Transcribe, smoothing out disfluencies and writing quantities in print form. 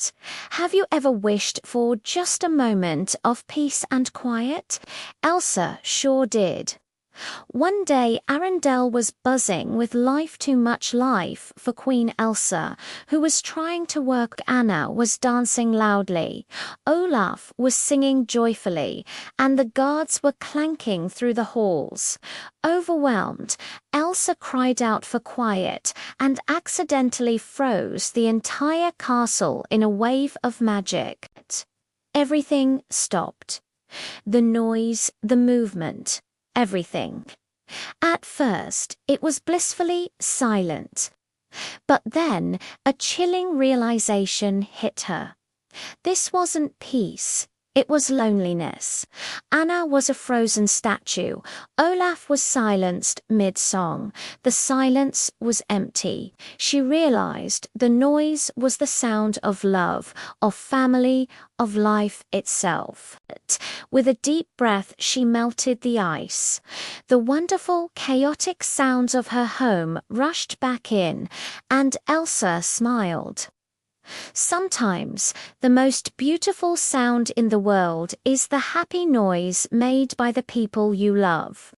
quiet. Have you ever wished for just a moment of peace and quiet? Elsa sure did. One day Arundel was buzzing with life, too much life for Queen Elsa, who was trying to work. Anna was dancing loudly, Olaf was singing joyfully, and the guards were clanking through the halls. Overwhelmed, Elsa cried out for quiet and accidentally froze the entire castle in a wave of magic. Everything stopped. The noise, the movement, everything. At first, it was blissfully silent. But then, a chilling realization hit her. This wasn't peace, it was loneliness. Anna was a frozen statue. Olaf was silenced mid-song. The silence was empty. She realized the noise was the sound of love, of family, of life itself. With a deep breath, she melted the ice. The wonderful, chaotic sounds of her home rushed back in, and Elsa smiled. Sometimes, the most beautiful sound in the world is the happy noise made by the people you love.